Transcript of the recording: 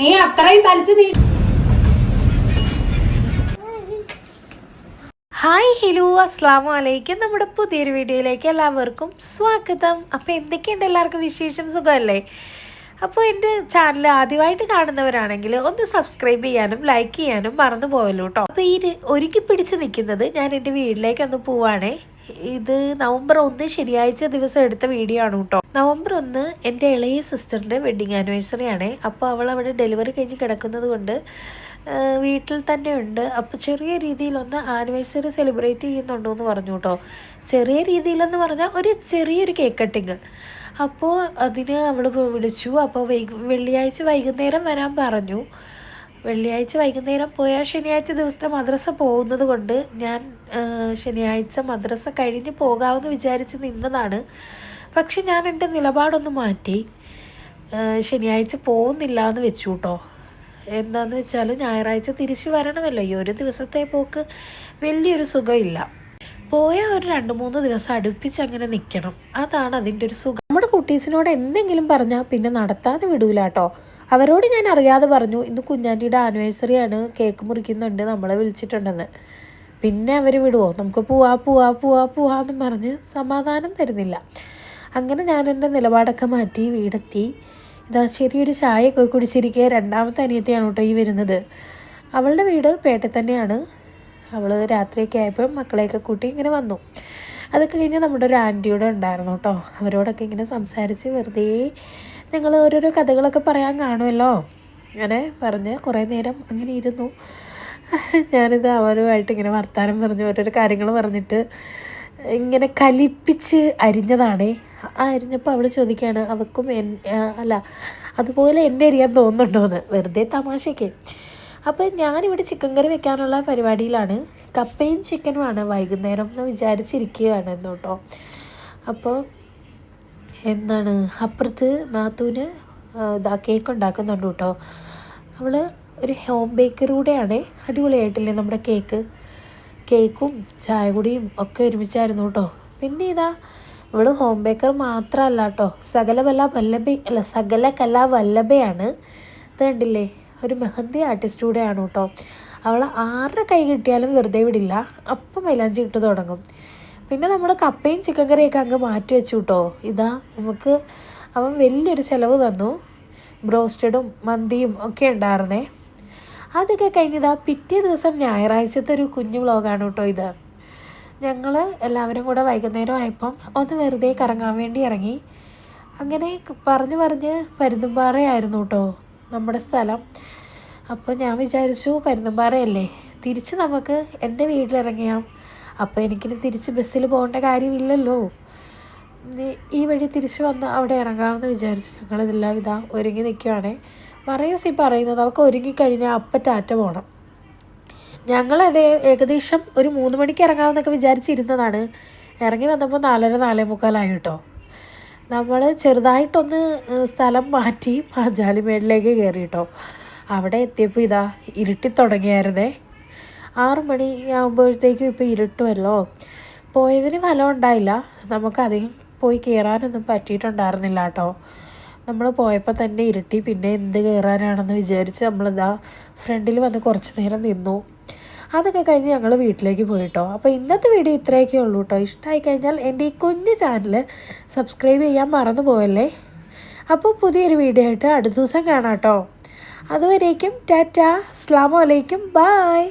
നീ അത്രയും തളിച്ച് നീ. ഹായ് ഹലോ അസ്സലാമു അലൈക്കും. നമ്മുടെ പുതിയൊരു വീഡിയോയിലേക്ക് എല്ലാവർക്കും സ്വാഗതം. അപ്പോൾ എന്തൊക്കെയുണ്ട് എല്ലാവർക്കും വിശേഷം, സുഖമല്ലേ? അപ്പോൾ എൻ്റെ ചാനൽ ആദ്യമായിട്ട് കാണുന്നവരാണെങ്കിൽ ഒന്ന് സബ്സ്ക്രൈബ് ചെയ്യാനും ലൈക്ക് ചെയ്യാനും മറന്നു പോയല്ലോ കേട്ടോ. അപ്പോൾ ഈ ഒരുക്കി പിടിച്ച് നിൽക്കുന്നത് ഞാൻ എൻ്റെ വീട്ടിലേക്കൊന്ന് പോവാണേ. ഇത് നവംബർ 1 ശനിയാഴ്ച ദിവസം എടുത്ത വീഡിയോ ആണ് കേട്ടോ. നവംബർ 1 എൻ്റെ ഇളയ സിസ്റ്ററിൻ്റെ വെഡ്ഡിങ് ആനിവേഴ്സറി ആണേ. അപ്പോൾ അവൾ അവിടെ ഡെലിവറി കഴിഞ്ഞ് കിടക്കുന്നത് കൊണ്ട് വീട്ടിൽ തന്നെ ഉണ്ട്. അപ്പോൾ ചെറിയ രീതിയിലൊന്ന് ആനിവേഴ്സറി സെലിബ്രേറ്റ് ചെയ്യുന്നുണ്ടോ എന്ന് പറഞ്ഞു കേട്ടോ. ചെറിയ രീതിയിലെന്ന് പറഞ്ഞാൽ ഒരു ചെറിയൊരു കേക്ക് കട്ടിങ്. അപ്പോൾ അതിന് അവൾ വിളിച്ചു. അപ്പോൾ വെള്ളിയാഴ്ച വൈകുന്നേരം വരാൻ പറഞ്ഞു. വെള്ളിയാഴ്ച വൈകുന്നേരം പോയാൽ ശനിയാഴ്ച ദിവസത്തെ മദ്രസ പോകുന്നത് കൊണ്ട് ഞാൻ ശനിയാഴ്ച മദ്രസ കഴിഞ്ഞ് പോകാമെന്ന് വിചാരിച്ച് നിന്നതാണ്. പക്ഷെ ഞാൻ എൻ്റെ നിലപാടൊന്ന് മാറ്റി. ശനിയാഴ്ച പോകുന്നില്ല എന്ന് വെച്ചു കേട്ടോ. എന്താണെന്ന് വെച്ചാൽ ഞായറാഴ്ച തിരിച്ച് വരണമല്ലോ. ഈ ഒരു ദിവസത്തെ പോക്ക് വലിയൊരു സുഖമില്ല. പോയാൽ ഒരു 2-3 ദിവസം അടുപ്പിച്ച് അങ്ങനെ നിൽക്കണം. അതാണ് അതിൻ്റെ ഒരു സുഖം. നമ്മുടെ കുട്ടീസിനോട് എന്തെങ്കിലും പറഞ്ഞാൽ പിന്നെ നടത്താതെ വിടൂല കേട്ടോ. അവരോട് ഞാൻ അറിയാതെ പറഞ്ഞു ഇന്ന് കുഞ്ഞാൻ്റിയുടെ ആനിവേഴ്സറിയാണ്, കേക്ക് മുറിക്കുന്നുണ്ട്, നമ്മളെ വിളിച്ചിട്ടുണ്ടെന്ന്. പിന്നെ അവർ വിടുമോ? നമുക്ക് പോവാന്നും പറഞ്ഞ് സമാധാനം തരുന്നില്ല. അങ്ങനെ ഞാൻ എൻ്റെ നിലപാടൊക്കെ മാറ്റി വീടെത്തി. ഇതാ ചെറിയൊരു ചായയൊക്കെ കുടിച്ചിരിക്കുക. രണ്ടാമത്തെ അനിയത്തിയാണ് കേട്ടോ ഈ വരുന്നത്. അവളുടെ വീട് പേട്ടയിൽ തന്നെയാണ്. അവൾ രാത്രിയൊക്കെ ആയപ്പോൾ മക്കളെയൊക്കെ കൂട്ടി ഇങ്ങനെ വന്നു. അതൊക്കെ കഴിഞ്ഞ് നമ്മുടെ ഒരു ആൻറ്റിയോടെ ഉണ്ടായിരുന്നു കേട്ടോ. അവരോടൊക്കെ ഇങ്ങനെ സംസാരിച്ച് വെറുതെ ഞങ്ങൾ ഓരോരോ കഥകളൊക്കെ പറയാൻ കാണുമല്ലോ. അങ്ങനെ പറഞ്ഞ് കുറേ നേരം അങ്ങനെ ഇരുന്നു. ഞാനിത് അവരുമായിട്ട് ഇങ്ങനെ വർത്താനം പറഞ്ഞ് ഓരോരോ കാര്യങ്ങൾ പറഞ്ഞിട്ട് ഇങ്ങനെ കലിപ്പിച്ച് അരിഞ്ഞതാണേ. ആ അരിഞ്ഞപ്പോൾ അവൾ ചോദിക്കുകയാണ് അവൾക്കും അതുപോലെ എന്നെ അരിയാൻ തോന്നുന്നുണ്ടോയെന്ന്, വെറുതെ തമാശയ്ക്ക്. അപ്പോൾ ഞാനിവിടെ ചിക്കൻ കറി വെക്കാനുള്ള പരിപാടിയിലാണ്. കപ്പയും ചിക്കനുമാണ് വൈകുന്നേരം എന്ന് വിചാരിച്ചിരിക്കുകയാണ് എന്ന് കേട്ടോ. അപ്പോൾ എന്താണ് അപ്പുറത്ത് നാത്തൂന് കേക്ക് ഉണ്ടാക്കുന്നുണ്ട് കേട്ടോ. അവൾ ഒരു ഹോം ബേക്കറിലൂടെയാണ്. അടിപൊളിയായിട്ടില്ലേ നമ്മുടെ കേക്കും ചായ കുടിയും ഒക്കെ ഒരുമിച്ചായിരുന്നു കേട്ടോ. പിന്നെ ഇതാ ഇവൾ ഹോം ബേക്കർ മാത്രമല്ല കേട്ടോ, സകല കലാവല്ലഭയാണ്. ഇത് കണ്ടില്ലേ, ഒരു മെഹന്തി ആർട്ടിസ്റ്റ് കൂടെയാണ് കേട്ടോ. അവൾ ആരുടെ കൈ കിട്ടിയാലും വെറുതെ വിടില്ല, അപ്പം മൈലാഞ്ചി ഇട്ട് തുടങ്ങും. പിന്നെ നമ്മൾ കപ്പയും ചിക്കൻ കറിയൊക്കെ അങ്ങ് മാറ്റി വെച്ചു കേട്ടോ. ഇതാ നമുക്ക് അവൻ വലിയൊരു ചിലവ് തന്നു. ബ്രോസ്റ്റഡും മന്തിയും ഒക്കെ ഉണ്ടായിരുന്നേ. അതൊക്കെ കഴിഞ്ഞതാ പിറ്റേ ദിവസം ഞായറാഴ്ചത്തെ ഒരു കുഞ്ഞു വ്ളോഗാണ് കേട്ടോ ഇത്. ഞങ്ങൾ എല്ലാവരും കൂടെ വൈകുന്നേരം ആയപ്പം ഒന്ന് വെറുതെ കറങ്ങാൻ വേണ്ടി ഇറങ്ങി. അങ്ങനെ പറഞ്ഞ് പരുന്തുംപാറയായിരുന്നു കേട്ടോ നമ്മുടെ സ്ഥലം. അപ്പോൾ ഞാൻ വിചാരിച്ചു പരുന്തുംപാറയല്ലേ, തിരിച്ച് നമുക്ക് എൻ്റെ വീട്ടിലിറങ്ങിയാം. അപ്പോൾ എനിക്കിനി തിരിച്ച് ബസ്സിൽ പോകേണ്ട കാര്യമില്ലല്ലോ, ഈ വഴി തിരിച്ച് വന്ന് അവിടെ ഇറങ്ങാമെന്ന് വിചാരിച്ചു. ഞങ്ങളിതെല്ലാം ഇതാ ഒരുങ്ങി നിൽക്കുവാണേ. മറിയസി പറയുന്നത് അവൾക്ക് ഒരുങ്ങിക്കഴിഞ്ഞാൽ അപ്പം ടാറ്റ പോകണം. ഞങ്ങളത് ഏകദേശം ഒരു 3 മണിക്ക് ഇറങ്ങാമെന്നൊക്കെ വിചാരിച്ചിരുന്നതാണ്. ഇറങ്ങി വന്നപ്പോൾ 4:45 കേട്ടോ. നമ്മൾ ചെറുതായിട്ടൊന്ന് സ്ഥലം മാറ്റി പാഞ്ചാലിമേടിലേക്ക് കയറി കേട്ടോ. അവിടെ എത്തിയപ്പോൾ ഇതാ ഇരുട്ടി തുടങ്ങിയായിരുന്നേ. 6 മണി ആകുമ്പോഴത്തേക്കും ഇപ്പോൾ ഇരുട്ടുമല്ലോ. പോയതിന് ഫലം ഉണ്ടായില്ല. നമുക്കധികം പോയി കയറാനൊന്നും പറ്റിയിട്ടുണ്ടായിരുന്നില്ല കേട്ടോ. നമ്മൾ പോയപ്പോൾ തന്നെ ഇരുട്ടി. പിന്നെ എന്ത് കയറാനാണെന്ന് വിചാരിച്ച് നമ്മളിതാ ഫ്രണ്ടിൽ വന്ന് കുറച്ച് നേരം നിന്നു. അതൊക്കെ കഴിഞ്ഞ് ഞങ്ങൾ വീട്ടിലേക്ക് പോയിട്ടോ. അപ്പോൾ ഇന്നത്തെ വീഡിയോ ഇത്രയൊക്കെ ഉള്ളൂ കേട്ടോ. ഇഷ്ടമായി കഴിഞ്ഞാൽ എൻ്റെ ഈ കുഞ്ഞു ചാനൽ സബ്സ്ക്രൈബ് ചെയ്യാൻ മറന്നു പോയല്ലേ. അപ്പോൾ പുതിയൊരു വീഡിയോ ആയിട്ട് അടുത്ത ദിവസം കാണാം കേട്ടോ. അതുവരേക്കും ടാറ്റ, അസ്സലാമു അലൈക്കും, ബായ്.